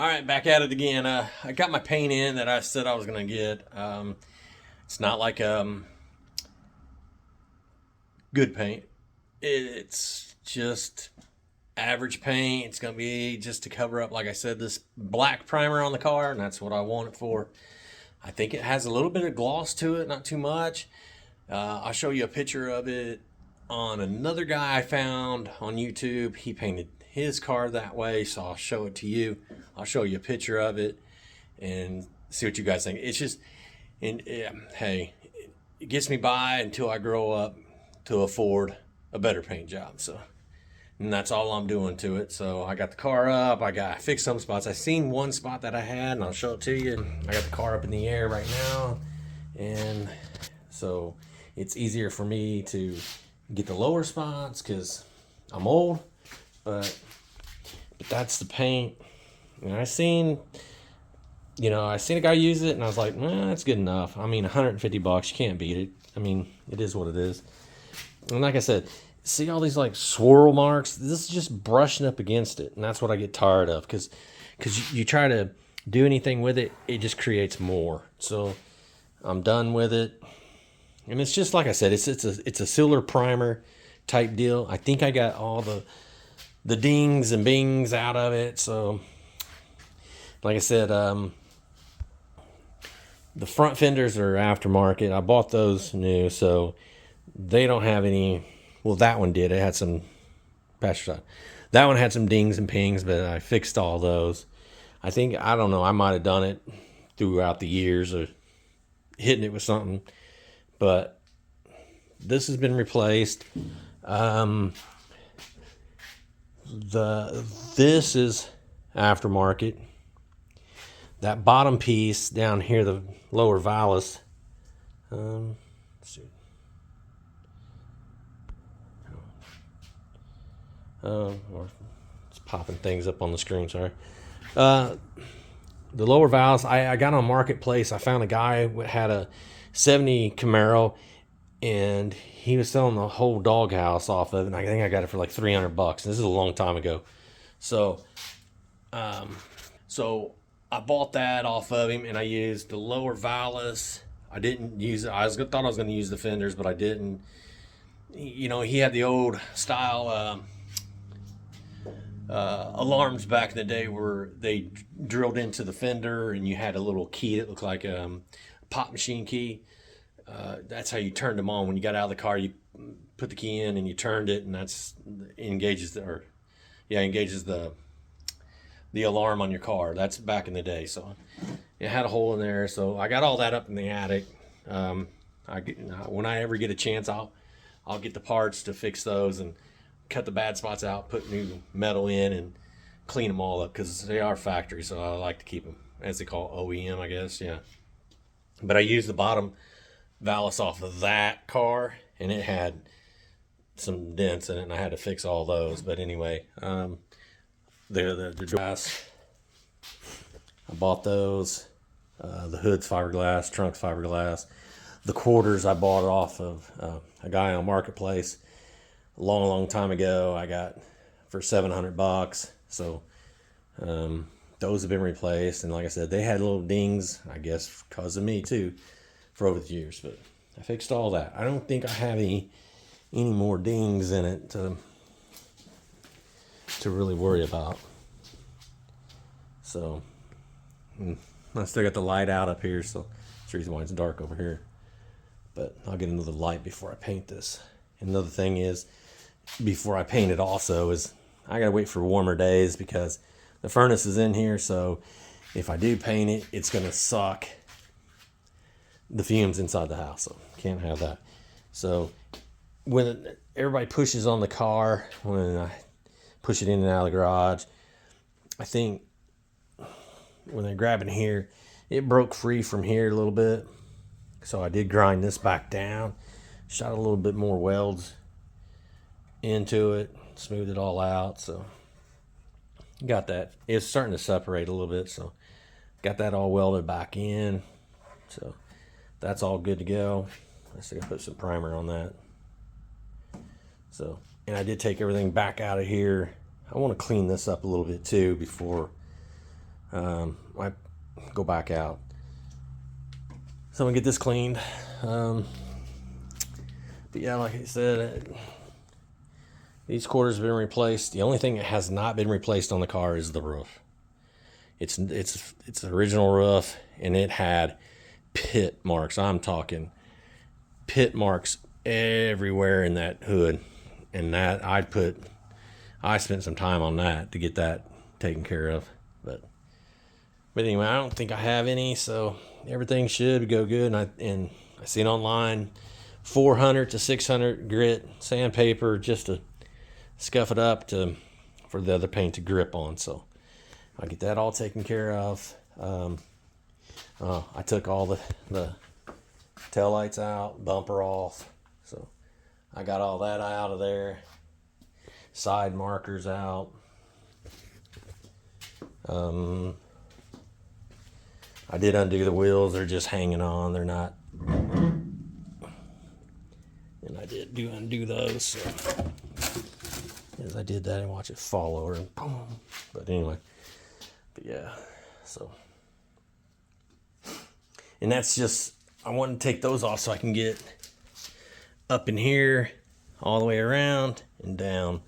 All right, back at it again. I got my paint in that I said I was gonna get. It's not like good paint. It's just average paint. It's gonna be just to cover up, like I said, this black primer on the car, and that's what I want it for. I think it has a little bit of gloss to it, not too much. I'll show you a picture of it on another guy I found on YouTube. He painted his car that way, so I'll show it to you. I'll show you a picture of it and see what you guys think. It's just, and hey, it gets me by until I grow up to afford a better paint job. So, and that's all I'm doing to it. So I got the car up. I fixed some spots. I seen one spot that I had, and I'll show it to you. I got the car up in the air right now, and so it's easier for me to get the lower spots because I'm old. But that's the paint. And I seen a guy use it, and I was like, that's good enough. I mean, $150, you can't beat it. I mean, it is what it is. And like I said, see all these like swirl marks? This is just brushing up against it, and that's what I get tired of, because you try to do anything with it, it just creates more. So I'm done with it. And it's just like I said, it's a silver primer type deal. I think I got all the dings and bings out of it. So like I said, the front fenders are aftermarket. I bought those new, so they don't have any. Well, that one did. It had some pasture side. That one had some dings and pings, but I fixed all those. I don't know, I might have done it throughout the years or hitting it with something. But this has been replaced. This is aftermarket. That bottom piece down here, the lower valance. Let's see. It's popping things up on the screen. Sorry. The lower valves. I got on Marketplace. I found a guy who had a 70 Camaro, and he was selling the whole doghouse off of it. And I think I got it for like $300. This is a long time ago. So I bought that off of him, and I used the lower valance. I didn't use it. Thought I was going to use the fenders, but I didn't. You know, he had the old style alarms back in the day where they drilled into the fender, and you had a little key that looked like a pop machine key. That's how you turned them on. When you got out of the car, you put the key in and you turned it, and that's engages the alarm on your car. That's back in the day. So it had a hole in there. So I got all that up in the attic. When I ever get a chance, I'll get the parts to fix those and cut the bad spots out, put new metal in, and clean them all up, because they are factory. So I like to keep them, as they call OEM, I guess. Yeah. But I used the bottom valance off of that car, and it had some dents in it, and I had to fix all those. But anyway, the glass, I bought those. The hood's fiberglass, trunk's fiberglass. The quarters I bought off of a guy on Marketplace a long time ago. I got for $700. So those have been replaced, and like I said, they had little dings, I guess because of me too, for over the years. But I fixed all that. I don't think I have any more dings in it to really worry about. So I still got the light out up here, so that's the reason why it's dark over here. But I'll get another light before I paint this. Another thing is, before I paint it also, is I gotta wait for warmer days, because the furnace is in here. So if I do paint it, it's gonna suck the fumes inside the house. So can't have that. So when everybody pushes on the car, when I push it in and out of the garage, I think when they're grabbing here, it broke free from here a little bit. So I did grind this back down, shot a little bit more welds into it, smoothed it all out. So got that. It's starting to separate a little bit, so got that all welded back in. So that's all good to go. I still gotta put some primer on that. So, and I did take everything back out of here. I want to clean this up a little bit too before I go back out. So I'm gonna get this cleaned. But yeah, like I said, these quarters have been replaced. The only thing that has not been replaced on the car is the roof. It's the original roof, and it had pit marks. I'm talking pit marks everywhere in that hood, and that I spent some time on that to get that taken care of. But anyway, I don't think I have any, so everything should go good. And I seen online 400 to 600 grit sandpaper just to scuff it up for the other paint to grip on. So I'll get that all taken care of. I took all the tail lights out, bumper off, so I got all that out of there. Side markers out. I did undo the wheels. They're just hanging on. They're not. And I did undo those. So as I did that and watch it fall over and boom. But anyway, yeah. So, and that's just, I want to take those off so I can get up in here, all the way around and down.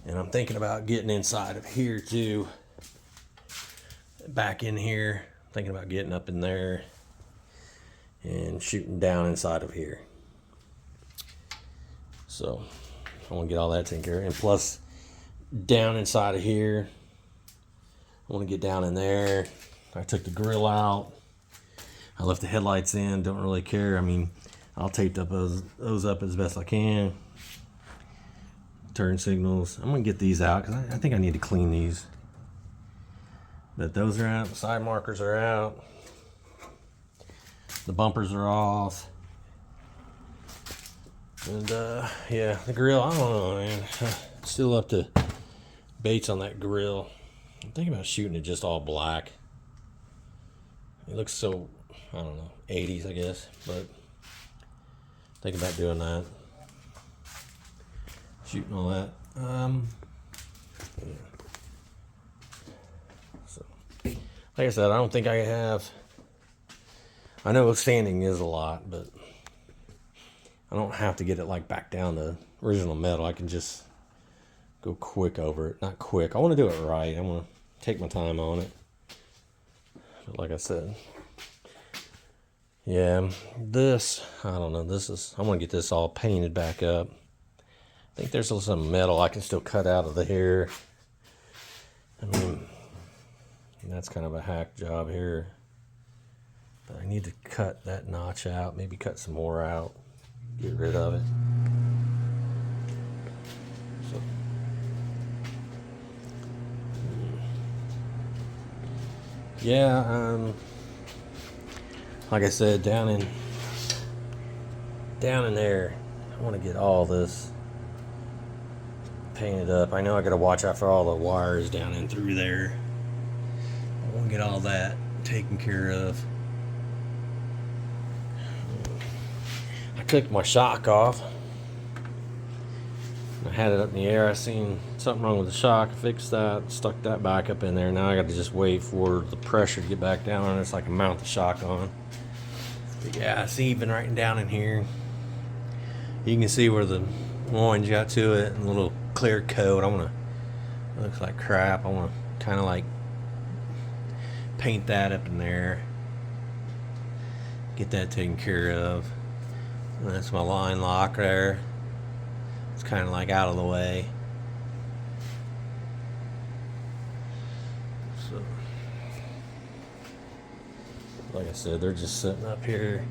And I'm thinking about getting inside of here too. Back in here. Thinking about getting up in there and shooting down inside of here. So I want to get all that taken care of. And plus, down inside of here, I want to get down in there. I took the grill out. I left the headlights in. Don't really care. I mean, I'll tape up those up as best I can. Turn signals. I'm going to get these out because I think I need to clean these. But those are out. The side markers are out. The bumpers are off. And yeah, the grill, I don't know, man. Still up to Bates on that grill. I'm thinking about shooting it just all black. It looks so, I don't know, 80s, I guess. But thinking about doing that. Shooting all that. Yeah. So, like I said, I don't think I have. I know sanding is a lot, but I don't have to get it like back down to original metal. I can just go quick over it. Not quick. I want to do it right. I want to take my time on it. But like I said, yeah, this, I don't know. I want to get this all painted back up. I think there's some metal I can still cut out of the hair. I mean, that's kind of a hack job here. But I need to cut that notch out, maybe cut some more out, get rid of it. So, yeah, like I said, down in there, I want to get all this painted up. I know I got to watch out for all the wires down in through there. I want to get all that taken care of. I took my shock off. I had it up in the air. I seen something wrong with the shock. Fixed that, stuck that back up in there. Now I got to just wait for the pressure to get back down on it. It's like I mount the shock on. But yeah, it's even right down in here. You can see where the orange got to it and a little clear coat. It looks like crap. I want to kind of like paint that up in there. Get that taken care of. And that's my line lock there. It's kind of like out of the way. So, like I said, they're just sitting up here.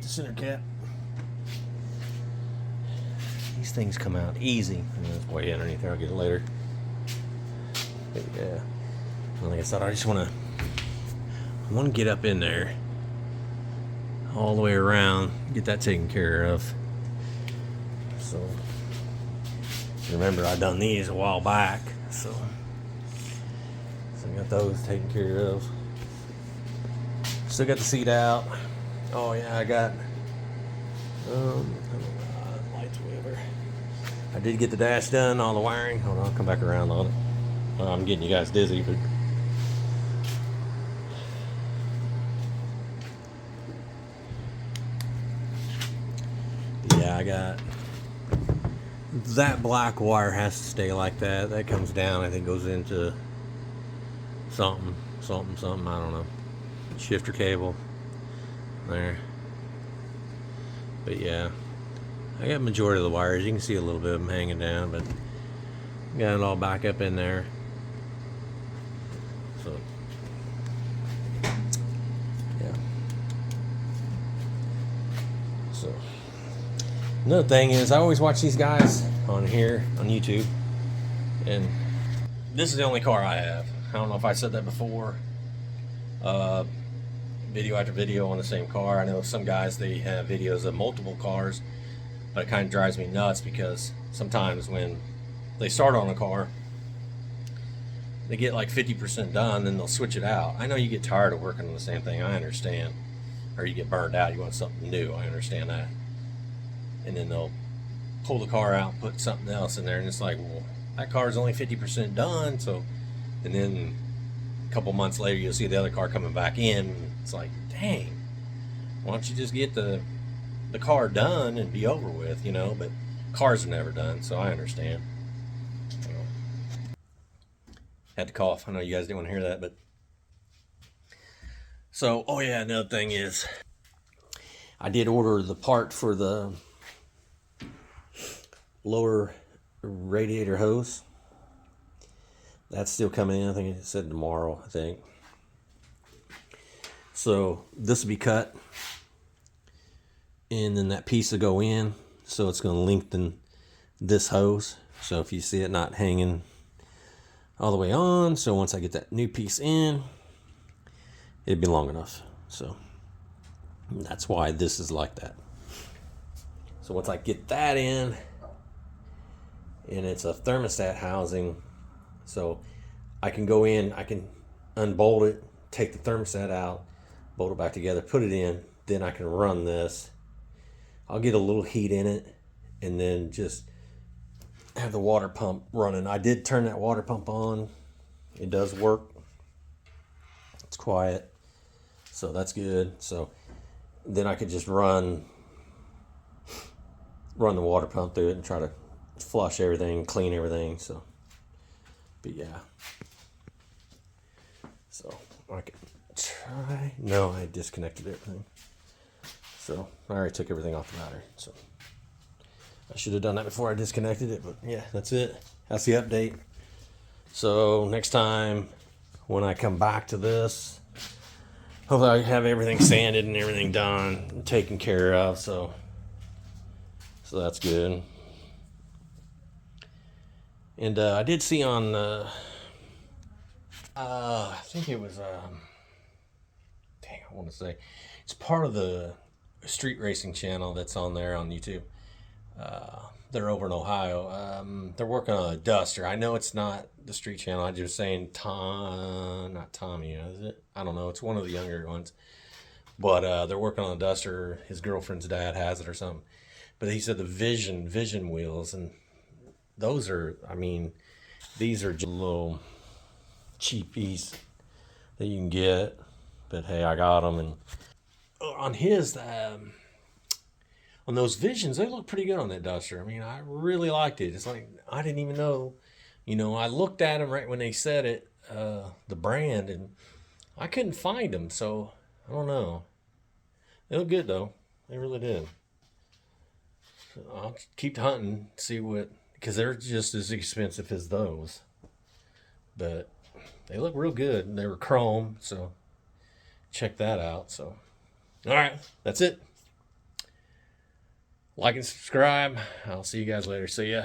The center cap. These things come out easy. It's way underneath there. I'll get it later. But yeah. Like I said, I just want to get up in there all the way around, get that taken care of. So remember, I done these a while back, so I got those taken care of. Still got the seat out. Oh yeah, I got lights, whatever. I did get the dash done, all the wiring. Hold on, I'll come back around on it. I'm getting you guys dizzy, but yeah, I got that black wire has to stay like that. That comes down, I think goes into something, I don't know. Shifter cable there. But yeah, I got majority of the wires. You can see a little bit of them hanging down, but got it all back up in there. So yeah. So another thing is, I always watch these guys on here on YouTube, and this is the only car I have. I don't know if I said that before. Video after video on the same car. I know some guys, they have videos of multiple cars, but it kind of drives me nuts because sometimes when they start on a car, they get like 50% done, then they'll switch it out. I know you get tired of working on the same thing, I understand. Or you get burned out, you want something new, I understand that. And then they'll pull the car out, put something else in there, and it's like, well, that car's only 50% done, so. And then a couple months later, you'll see the other car coming back in. It's like, dang, why don't you just get the car done and be over with, you know? But cars are never done, so I understand. Had to cough. I know you guys didn't want to hear that, but so, oh yeah, another thing is, I did order the part for the lower radiator hose. That's still coming in. I think it said tomorrow, I think. So this will be cut, and then that piece will go in, so it's going to lengthen this hose. So if you see it not hanging all the way on, so once I get that new piece in, it'd be long enough. So that's why this is like that. So once I get that in, and it's a thermostat housing, so I can go in, I can unbolt it, take the thermostat out, bolt it back together, put it in, then I can run this. I'll get a little heat in it, and then just have the water pump running. I did turn that water pump on. It does work. It's quiet, so that's good. So then I could just run the water pump through it and try to flush everything, clean everything. So, but yeah. So I can try. No, I disconnected everything. So I already took everything off the battery. So I should have done that before I disconnected it, but yeah, that's it. That's the update. So next time when I come back to this, hopefully I have everything sanded and everything done and taken care of. So that's good. And I did see on, I think it was, dang, I want to say, it's part of the street racing channel that's on there on YouTube. They're over in Ohio. They're working on a Duster. I know it's not the street channel. I'm just saying not Tommy, is it? I don't know. It's one of the younger ones. But they're working on a Duster. His girlfriend's dad has it or something. But he said the Vision wheels, and those are, I mean, these are just little cheapies that you can get. But hey, I got them, and on his, on those Visions, they look pretty good on that Duster. I mean, I really liked it. It's like, I didn't even know, I looked at them right when they said it, the brand, and I couldn't find them. So I don't know. They look good though. They really did. So I'll keep hunting, see what, because they're just as expensive as those. But they look real good. They were chrome, so check that out. So, all right, that's it. Like and subscribe. I'll see you guys later. See ya.